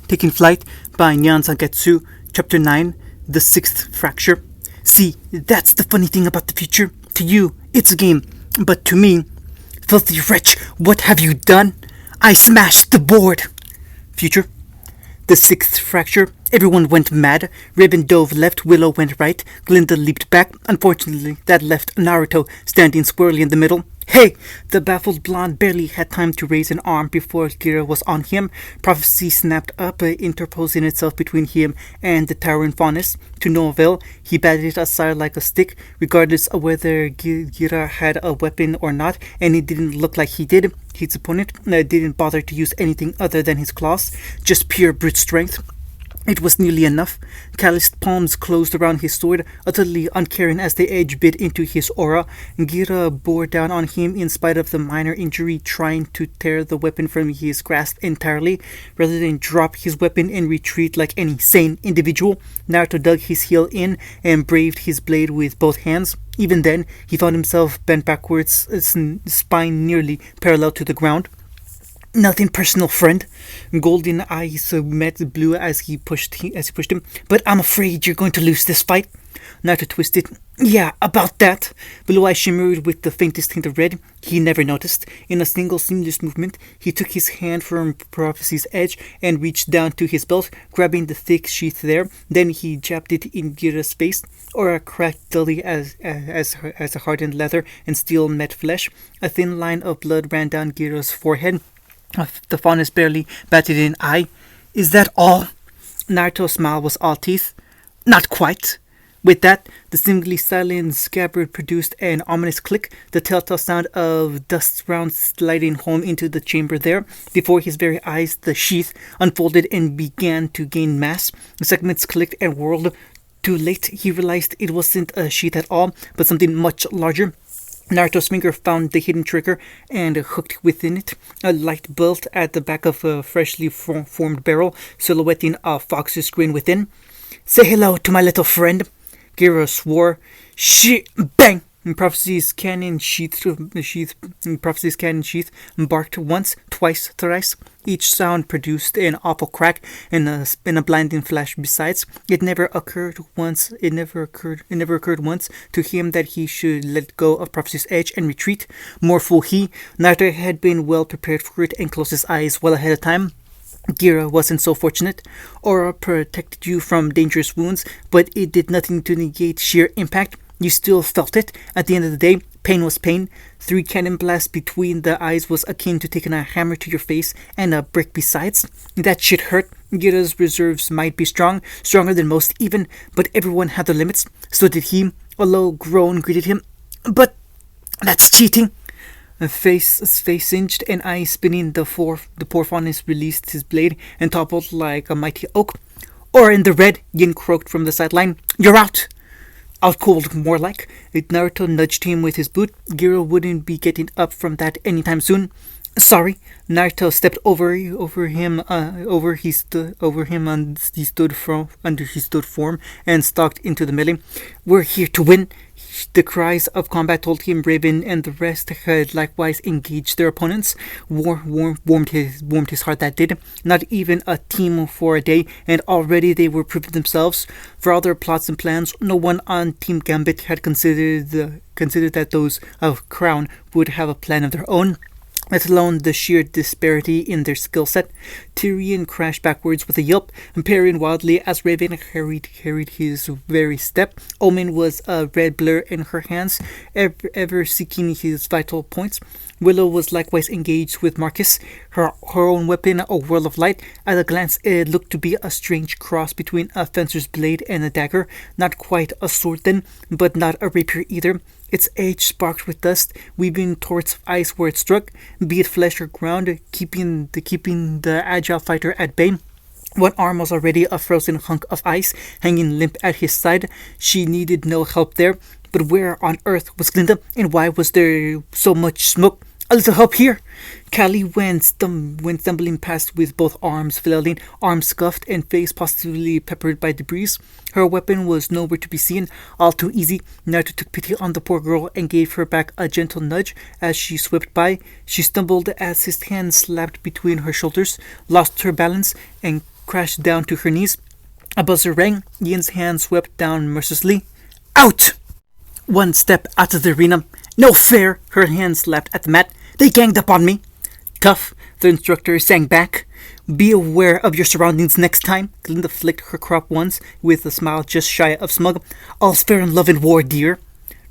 Taking Flight by Nyan Sanketsu, Chapter 9, The Sixth Fracture. See, that's the funny thing about the future. To you, it's a game, but to me, filthy wretch, what have you done? I smashed the board! Future. The sixth fracture. Everyone went mad. Raven dove left, Willow went right, Glinda leaped back. Unfortunately, that left Naruto standing squarely in the middle. Hey! The baffled blonde barely had time to raise an arm before Gira was on him. Prophecy snapped up, interposing itself between him and the towering faunus. To no avail, he batted it aside like a stick, regardless of whether Gira had a weapon or not, and it didn't look like he did. His opponent didn't bother to use anything other than his claws, just pure brute strength. It was nearly enough. Calloused palms closed around his sword, utterly uncaring as the edge bit into his aura. Gira bore down on him in spite of the minor injury, trying to tear the weapon from his grasp entirely. Rather than drop his weapon and retreat like any sane individual, Naruto dug his heel in and braved his blade with both hands. Even then, he found himself bent backwards, spine nearly parallel to the ground. Nothing personal, friend. Golden eyes met blue as he pushed him. But I'm afraid you're going to lose this fight. Naruto twisted. Yeah, about that. Blue eyes shimmered with the faintest hint of red. He never noticed. In a single seamless movement, he took his hand from Prophecy's edge and reached down to his belt, grabbing the thick sheath there. Then he jabbed it in Gira's face, or cracked dully as hardened leather and steel met flesh. A thin line of blood ran down Gira's forehead. The faunus barely batted an eye. Is that all? Naruto's smile was all teeth. Not quite. With that, the seemingly silent scabbard produced an ominous click, the telltale sound of dust rounds sliding home into the chamber there. Before his very eyes, the sheath unfolded and began to gain mass. The segments clicked and whirled. Too late, he realized it wasn't a sheath at all, but something much larger. Naruto's finger found the hidden trigger and hooked within it, a light bolt at the back of a freshly formed barrel, silhouetting a fox's grin within. Say hello to my little friend. Gira swore. Bang! Prophecy's cannon sheath barked once, twice, thrice. Each sound produced an awful crack and a blinding flash. Besides, it never occurred once to him that he should let go of Prophecy's edge and retreat. More fool he. Naruto had been well prepared for it and closed his eyes well ahead of time. Gira wasn't so fortunate. Aura protected you from dangerous wounds, but it did nothing to negate sheer impact. You still felt it. At the end of the day, pain was pain. 3 cannon blasts between the eyes was akin to taking a hammer to your face and a brick besides. That shit hurt. Gira's reserves might be stronger than most even, but everyone had their limits. So did he. A low groan greeted him. But that's cheating. Face singed and eyes spinning, the poor faunus released his blade and toppled like a mighty oak. Or in the red, Yin croaked from the sideline. You're out! Out cold, more like. Naruto nudged him with his boot. Gira wouldn't be getting up from that anytime soon. Sorry. Naruto stepped under his stood form and stalked into the melee. We're here to win. The cries of combat told him Raven and the rest had likewise engaged their opponents. Warmed his heart, that did. Not even a team for a day, and already they were proving themselves. For all their plots and plans, no one on Team Gambit had considered that those of Crown would have a plan of their own, let alone the sheer disparity in their skill set. Tyrion crashed backwards with a yelp, parrying wildly as Raven harried his very step. Omen was a red blur in her hands, ever seeking his vital points. Willow was likewise engaged with Marcus, her own weapon a whirl of light. At a glance, it looked to be a strange cross between a fencer's blade and a dagger. Not quite a sword then, but not a rapier either. Its edge sparked with dust, weaving towards ice where it struck, be it flesh or ground, keeping the agile fighter at bay. One arm was already a frozen hunk of ice, hanging limp at his side. She needed no help there. But where on earth was Glinda, and why was there so much smoke? A little help here! Callie went stumbling past with both arms flailing, arms scuffed, and face positively peppered by debris. Her weapon was nowhere to be seen. All too easy. Naruto took pity on the poor girl and gave her back a gentle nudge as she swept by. She stumbled as his hand slapped between her shoulders, lost her balance, and crashed down to her knees. A buzzer rang. Yin's hand swept down mercilessly. Out! One step out of the arena. No fair! Her hand slapped at the mat. They ganged up on me. Tough, the instructor sang back. Be aware of your surroundings next time. Glinda flicked her crop once with a smile just shy of smug. All's fair in love and war, dear.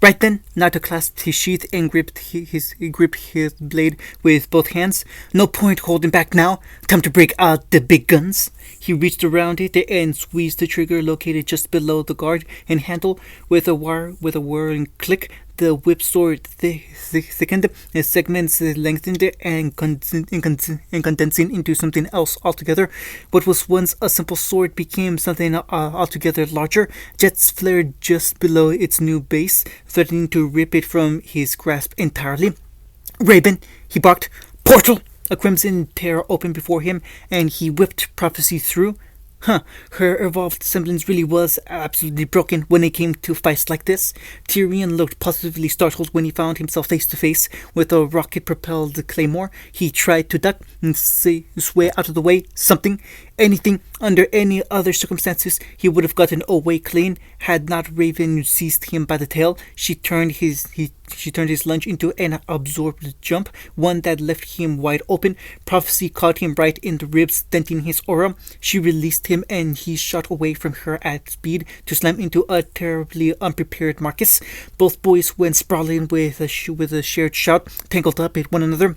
Right then, Naruto clasped his sheath and gripped his blade with both hands. No point holding back now. Time to break out the big guns. He reached around it and squeezed the trigger located just below the guard and handle. With a whirring click, the whip sword thickened, its segments lengthened and condensing into something else altogether. What was once a simple sword became something altogether larger. Jets flared just below its new base, threatening to rip it from his grasp entirely. Raven, he barked. Portal! A crimson tear opened before him, and he whipped prophecy through. Her evolved semblance really was absolutely broken when it came to fights like this. Tyrion looked positively startled when he found himself face to face with a rocket-propelled claymore. He tried to duck and sway out of the way. Anything, under any other circumstances, he would have gotten away clean had not Raven seized him by the tail. She turned his lunge into an absorbed jump, one that left him wide open. Prophecy caught him right in the ribs, denting his aura. She released him and he shot away from her at speed to slam into a terribly unprepared Marcus. Both boys went sprawling with a shared shout, tangled up at one another.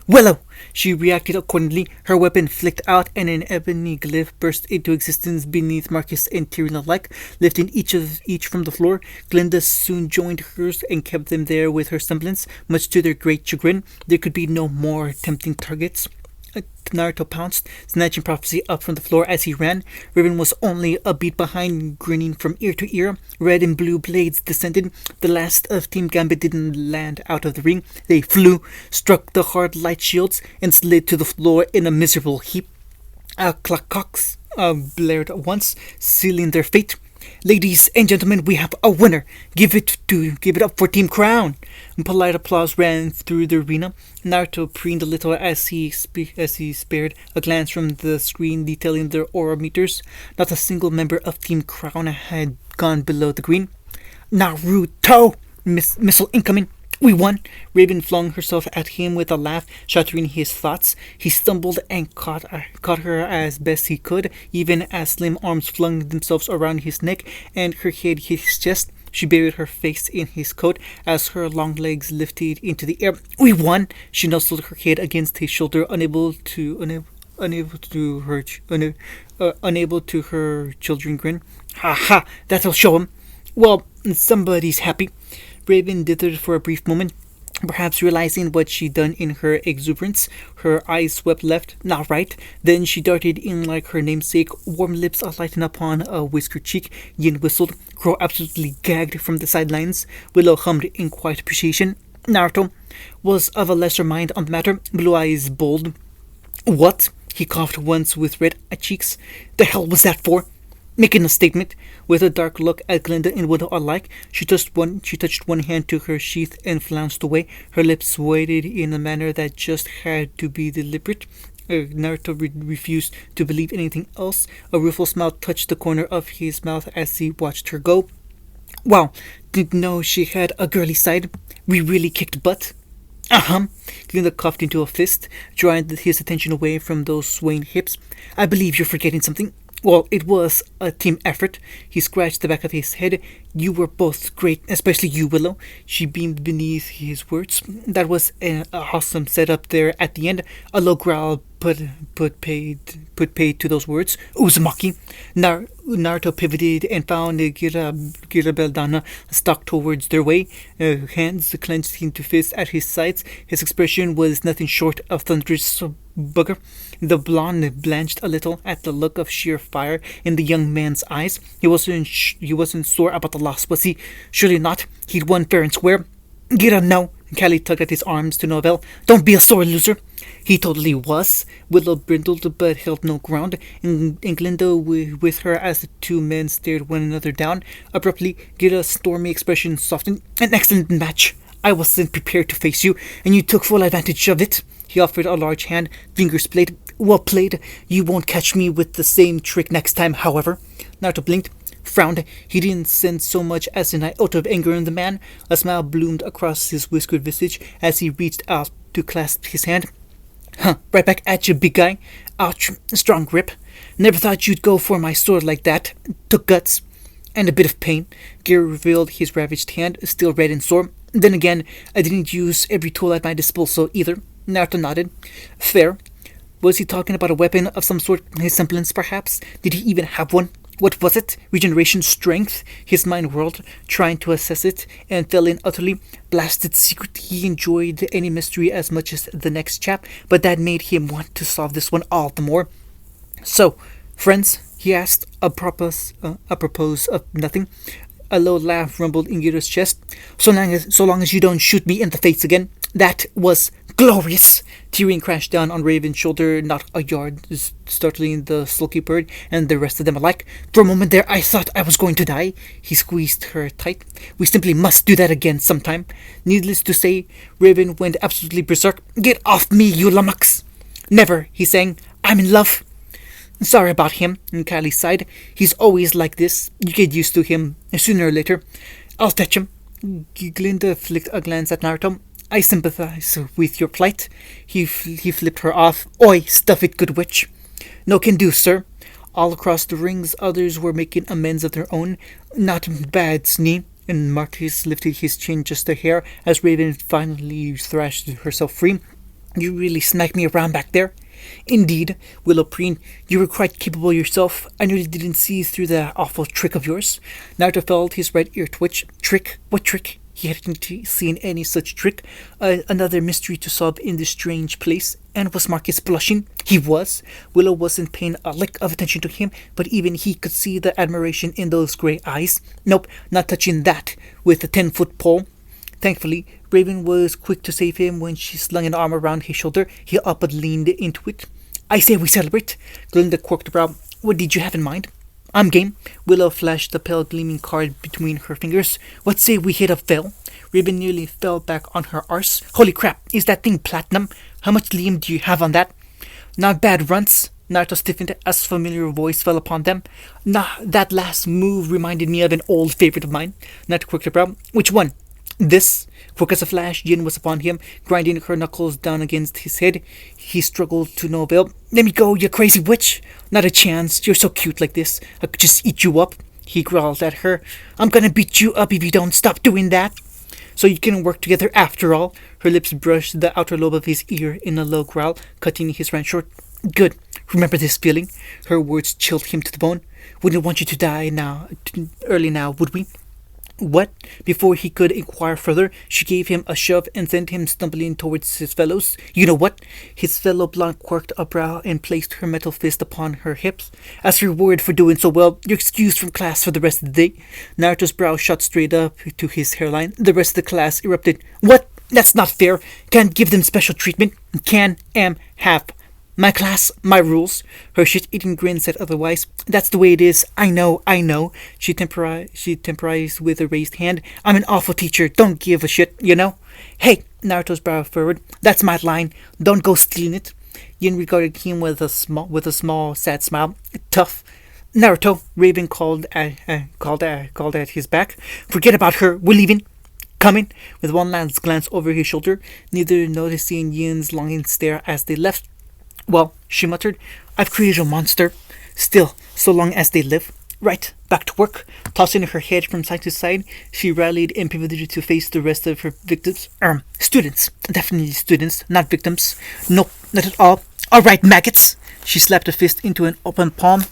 Willow! She reacted accordingly. Her weapon flicked out and an ebony glyph burst into existence beneath Marcus and Tyrion alike, lifting each from the floor. Glinda soon joined hers and kept them there with her semblance. Much to their great chagrin, there could be no more tempting targets. Naruto pounced, snatching Prophecy up from the floor as he ran. Raven was only a beat behind, grinning from ear to ear. Red and blue blades descended. The last of Team Gambit didn't land out of the ring. They flew, struck the hard light shields, and slid to the floor in a miserable heap. Clocks blared once, sealing their fate. Ladies and gentlemen, we have a winner. Give it up for Team Crown. Polite applause ran through the arena. Naruto preened a little as he spared a glance from the screen detailing their aura meters. Not a single member of Team Crown had gone below the green. Naruto! Missile incoming! We won! Raven flung herself at him with a laugh, shattering his thoughts. He stumbled and caught her as best he could, even as slim arms flung themselves around his neck and her head hit his chest. She buried her face in his coat as her long legs lifted into the air. We won! She nuzzled her head against his shoulder, unable to her children grin. Ha ha! That'll show him. Well, somebody's happy. Raven dithered for a brief moment, perhaps realizing what she'd done in her exuberance. Her eyes swept left, not right. Then she darted in like her namesake, warm lips alighting upon a whiskered cheek. Yin whistled, Crow absolutely gagged from the sidelines. Willow hummed in quiet appreciation. Naruto was of a lesser mind on the matter, blue eyes bold. What? He coughed once with red cheeks. The hell was that for? Making a statement. With a dark look at Glinda and Willow alike, she touched one hand to her sheath and flounced away. Her lips waited in a manner that just had to be deliberate. Naruto refused to believe anything else. A rueful smile touched the corner of his mouth as he watched her go. Wow, didn't know she had a girly side. We really kicked butt. Glinda coughed into a fist, drawing his attention away from those swaying hips. I believe you're forgetting something. Well, it was a team effort. He scratched the back of his head. You were both great, especially you, Willow. She beamed beneath his words. That was an awesome setup there at the end. A low growl put paid to those words. Uzumaki. Naruto pivoted and found Girabeldana stalked towards their way, hands clenched into fists at his sides. His expression was nothing short of thunderous bugger. The blonde blanched a little at the look of sheer fire in the young man's eyes. He wasn't sore about the loss, was he? Surely not. He'd won fair and square. Gira, no. Callie tugged at his arms to no avail. Don't be a sore loser. He totally was. Willow brindled but held no ground, and Glinda with her as the two men stared one another down. Abruptly, Gira's stormy expression softened. An excellent match. I wasn't prepared to face you, and you took full advantage of it. He offered a large hand, fingers splayed. Well played. You won't catch me with the same trick next time, however. Naruto blinked, frowned. He didn't sense so much as an iota of anger in the man. A smile bloomed across his whiskered visage as he reached out to clasp his hand. Huh, right back at you, big guy. Ouch, strong grip. Never thought you'd go for my sword like that. Took guts. And a bit of pain. Gary revealed his ravaged hand, still red and sore. Then again, I didn't use every tool at my disposal either. Naruto nodded. Fair. Was he talking about a weapon of some sort? His semblance, perhaps? Did he even have one? What was it? Regeneration strength? His mind whirled, trying to assess it, and fell in utterly. Blasted secret. He enjoyed any mystery as much as the next chap, but that made him want to solve this one all the more. So, friends, he asked, apropos of nothing. A low laugh rumbled in Giro's chest. So long as you don't shoot me in the face again. That was glorious! Tyrion crashed down on Raven's shoulder, not a yard, startling the sulky bird and the rest of them alike. For a moment there, I thought I was going to die. He squeezed her tight. We simply must do that again sometime. Needless to say, Raven went absolutely berserk. Get off me, you lummox! Never, he sang. I'm in love. Sorry about him, and Kylie sighed. He's always like this. You get used to him sooner or later. I'll touch him. Glinda flicked a glance at Naruto. I sympathize with your plight. He flipped her off. Oi, stuff it, good witch. No can do, sir. All across the rings, others were making amends of their own. Not bad, Snee. And Marcus lifted his chin just a hair as Raven finally thrashed herself free. You really smacked me around back there. Indeed, Willow preened. You were quite capable yourself. I nearly didn't see through that awful trick of yours. Naruto felt his right ear twitch. Trick? What trick? He hadn't seen any such trick. Another mystery to solve in this strange place. And was Marcus blushing? He was. Willow wasn't paying a lick of attention to him, but even he could see the admiration in those grey eyes. Nope, not touching that with a 10-foot pole. Thankfully, Raven was quick to save him when she slung an arm around his shoulder. He up and leaned into it. I say we celebrate. Glinda quirked a brow. What did you have in mind? I'm game. Willow flashed the pale gleaming card between her fingers. What say we hit a veil? Raven nearly fell back on her arse. Holy crap, is that thing platinum? How much liam do you have on that? Not bad, runts. Naruto stiffened as a familiar voice fell upon them. Nah, that last move reminded me of an old favorite of mine. Naruto quirked a brow. Which one? This. Quick as a flash, Jin was upon him, grinding her knuckles down against his head. He struggled to no avail. Let me go, you crazy witch! Not a chance. You're so cute like this. I could just eat you up. He growled at her. I'm gonna beat you up if you don't stop doing that. So you can work together after all. Her lips brushed the outer lobe of his ear in a low growl, cutting his rant short. Good. Remember this feeling? Her words chilled him to the bone. Wouldn't want you to die early now, would we? What? Before he could inquire further, she gave him a shove and sent him stumbling towards his fellows. You know what? His fellow blonde quirked a brow and placed her metal fist upon her hips. As a reward for doing so well, you're excused from class for the rest of the day. Naruto's brow shot straight up to his hairline. The rest of the class erupted. What? That's not fair. Can't give them special treatment. Can, am, have. My class, my rules. Her shit-eating grin said otherwise. That's the way it is. I know. She temporized with a raised hand. I'm an awful teacher. Don't give a shit, you know? Hey, Naruto's brow furrowed. That's my line. Don't go stealing it. Yin regarded him with a small, sad smile. Tough. Naruto, Raven called at his back. Forget about her. We're leaving. Coming. With one last glance over his shoulder, neither noticing Yin's longing stare as they left. Well, she muttered, I've created a monster. Still, so long as they live. Right, back to work. Tossing her head from side to side, she rallied and pivoted to face the rest of her victims. Students. Definitely students, not victims. Nope, not at all. All right, maggots. She slapped a fist into an open palm.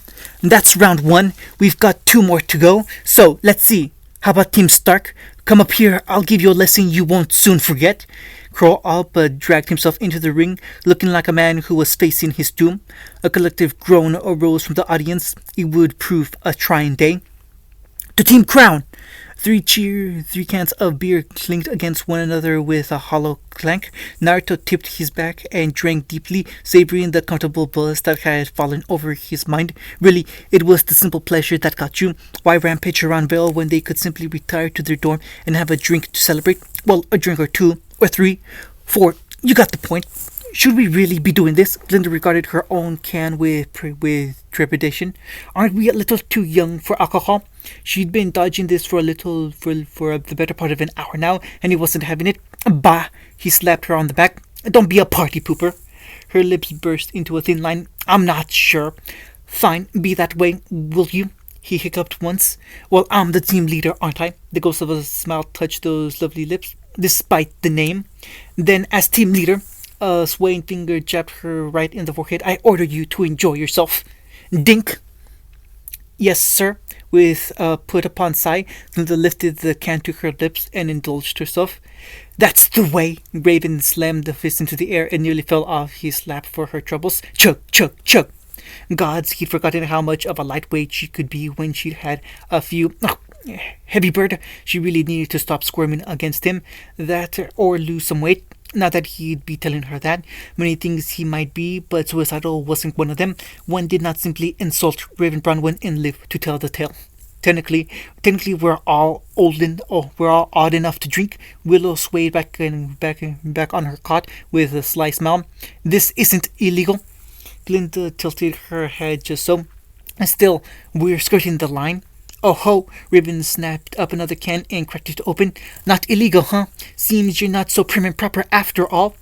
That's round one. We've got 2 more to go. So, let's see. How about Team Stark? Come up here. I'll give you a lesson you won't soon forget. Crow up dragged himself into the ring, looking like a man who was facing his doom. A collective groan arose from the audience. It would prove a trying day. To Team Crown! 3 cans of beer clinked against one another with a hollow clank. Naruto tipped his back and drank deeply, savoring the comfortable buzz that had fallen over his mind. Really, it was the simple pleasure that got you. Why rampage around Vale when they could simply retire to their dorm and have a drink to celebrate? Well, a drink or 2, or 3, 4. You got the point. Should we really be doing this? Glinda regarded her own can with trepidation. Aren't we a little too young for alcohol? She'd been dodging this for the better part of an hour now, and he wasn't having it. Bah! He slapped her on the back. Don't be a party pooper. Her lips burst into a thin line. I'm not sure. Fine, be that way, will you? He hiccuped once. Well, I'm the team leader, aren't I? The ghost of a smile touched those lovely lips, despite the name. Then, as team leader, a swaying finger jabbed her right in the forehead. I order you to enjoy yourself. Dink. Yes, sir. With a put upon sigh, Glinda lifted the can to her lips and indulged herself. That's the way! Raven slammed the fist into the air and nearly fell off his lap for her troubles. Chug, chug, chug! Gods, he'd forgotten how much of a lightweight she could be when she'd had a few... Oh, heavy bird! She really needed to stop squirming against him, that or lose some weight. Not that he'd be telling her that. Many things he might be, but suicidal wasn't one of them. One did not simply insult Raven Branwen and live to tell the tale. Technically, we're all we're all odd enough to drink. Willow swayed back on her cot with a sly smile. This isn't illegal. Glinda tilted her head just so. Still, we're skirting the line. Oh ho! Raven snapped up another can and cracked it open. Not illegal, huh? Seems you're not so prim and proper after all.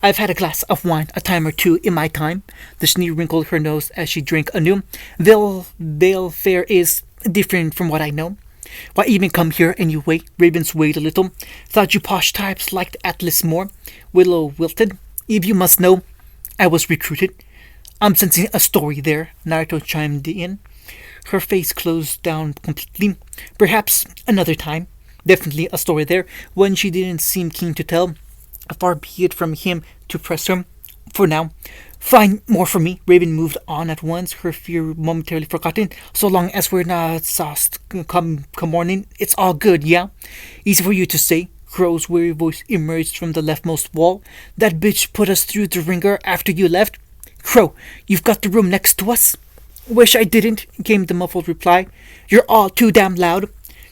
I've had a glass of wine a time or two in my time. The sneer wrinkled her nose as she drank anew. Vale fare is different from what I know. Why even come here anyway? Raven swayed a little. Thought you posh types liked Atlas more. Willow wilted. If you must know, I was recruited. I'm sensing a story there, Naruto chimed in. Her face closed down completely. Perhaps another time. Definitely a story there, one she didn't seem keen to tell. Far be it from him to press her. For now. Fine, more for me. Raven moved on at once, her fear momentarily forgotten. So long as we're not sauced come morning, it's all good, yeah? Easy for you to say. Crow's weary voice emerged from the leftmost wall. That bitch put us through the ringer after you left. Crow, you've got the room next to us. Wish I didn't, came the muffled reply. You're all too damn loud.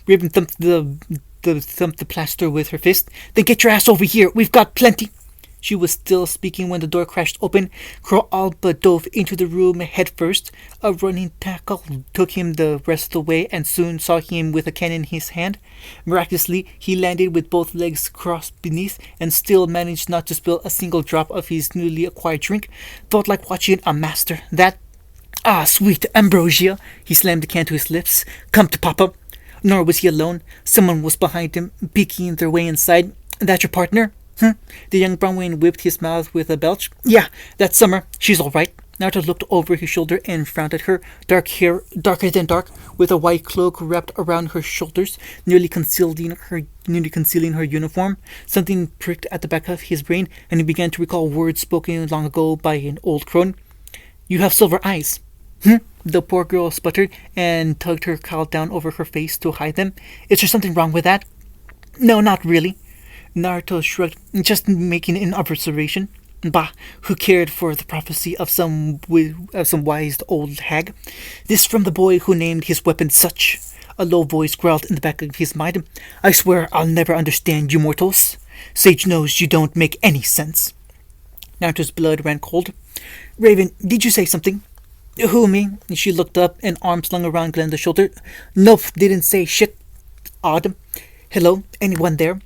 Raven thumped the plaster with her fist. Then get your ass over here. We've got plenty. She was still speaking when the door crashed open. Crow all but dove into the room head first. A running tackle took him the rest of the way and soon saw him with a can in his hand. Miraculously, he landed with both legs crossed beneath and still managed not to spill a single drop of his newly acquired drink. Felt like watching a master. That... Ah, sweet ambrosia! He slammed the can to his lips. Come to Papa. Nor was he alone. Someone was behind him, peeking their way inside. That your partner? The young Branwen whipped his mouth with a belch. Yeah, that's Summer. She's all right. Naruto looked over his shoulder and frowned at her. Dark hair, darker than dark, with a white cloak wrapped around her shoulders, nearly concealing her uniform. Something pricked at the back of his brain, and he began to recall words spoken long ago by an old crone. You have silver eyes. The poor girl sputtered and tugged her cowl down over her face to hide them. Is there something wrong with that? No, not really. Naruto shrugged, just making an observation. Bah, who cared for the prophecy of some wise old hag? This from the boy who named his weapon such. A low voice growled in the back of his mind. I swear I'll never understand you mortals. Sage knows you don't make any sense. Naruto's blood ran cold. Raven, did you say something? Who, me? She looked up, an arm slung around Glinda's shoulder. Nope, didn't say shit. Odd. Hello, anyone there?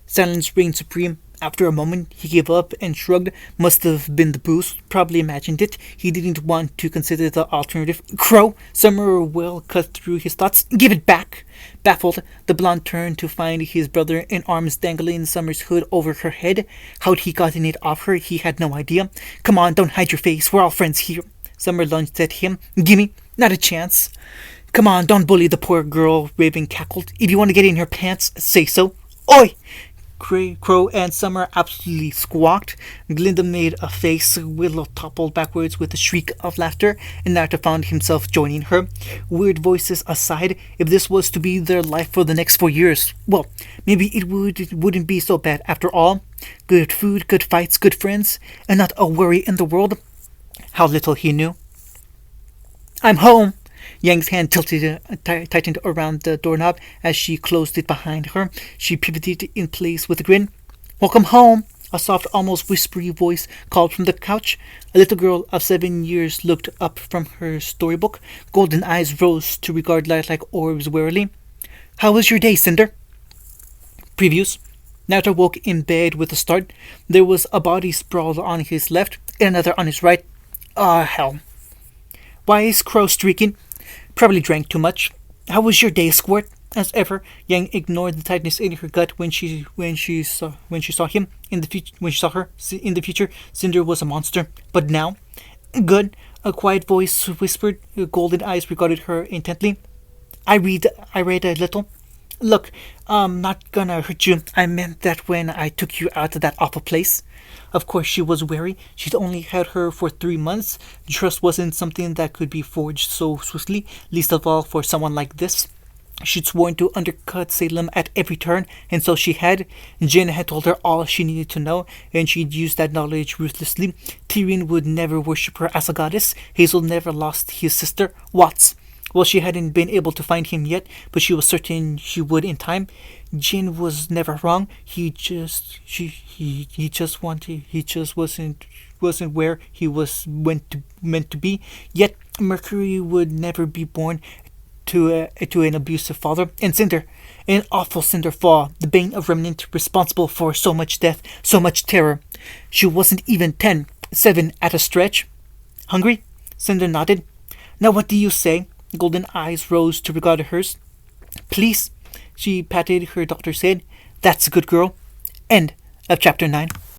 Silence reigned supreme. After a moment, he gave up and shrugged. Must have been the booze. Probably imagined it. He didn't want to consider the alternative. Crow! Summer well cut through his thoughts. Give it back! Baffled, the blonde turned to find his brother in arms dangling Summer's hood over her head. How'd he gotten it off her? He had no idea. Come on, don't hide your face. We're all friends here. Summer lunged at him. Gimme. Not a chance. Come on, don't bully the poor girl, Raven cackled. If you want to get in her pants, say so. Oi! Crow and Summer absolutely squawked. Glinda made a face. Willow toppled backwards with a shriek of laughter, and Naruto found himself joining her. Weird voices aside, if this was to be their life for the next 4 years, well, maybe it wouldn't be so bad after all. Good food, good fights, good friends, and not a worry in the world. How little he knew. I'm home! Yang's hand tightened around the doorknob as she closed it behind her. She pivoted in place with a grin. Welcome home! A soft, almost whispery voice called from the couch. A little girl of 7 years looked up from her storybook. Golden eyes rose to regard light like orbs warily. How was your day, Cinder? Previews. Naruto woke in bed with a start. There was a body sprawled on his left and another on his right. Ah, hell. Why is Crow streaking? Probably drank too much. How was your day, Squirt? As ever, Yang ignored the tightness in her gut when she saw him in the future. When she saw her in the future, Cinder was a monster. But now, good. A quiet voice whispered. Golden eyes regarded her intently. I read a little. Look, I'm not gonna hurt you. I meant that when I took you out of that awful place. Of course, she was wary. She'd only had her for 3 months. Trust wasn't something that could be forged so swiftly, least of all for someone like this. She'd sworn to undercut Salem at every turn, and so she had. Jin had told her all she needed to know, and she'd used that knowledge ruthlessly. Tyrion would never worship her as a goddess. Hazel never lost his sister, Watts. Well, she hadn't been able to find him yet, but she was certain she would in time. Jin was never wrong. He just wasn't where he was meant to be. Yet Mercury would never be born to an abusive father. And Cinder, an awful Cinder Fall, the bane of Remnant, responsible for so much death, so much terror. She wasn't even 10, 7 at a stretch. Hungry? Cinder nodded. Now what do you say? Golden eyes rose to regard hers. Please, she patted her doctor's head. That's a good girl. End of chapter 9.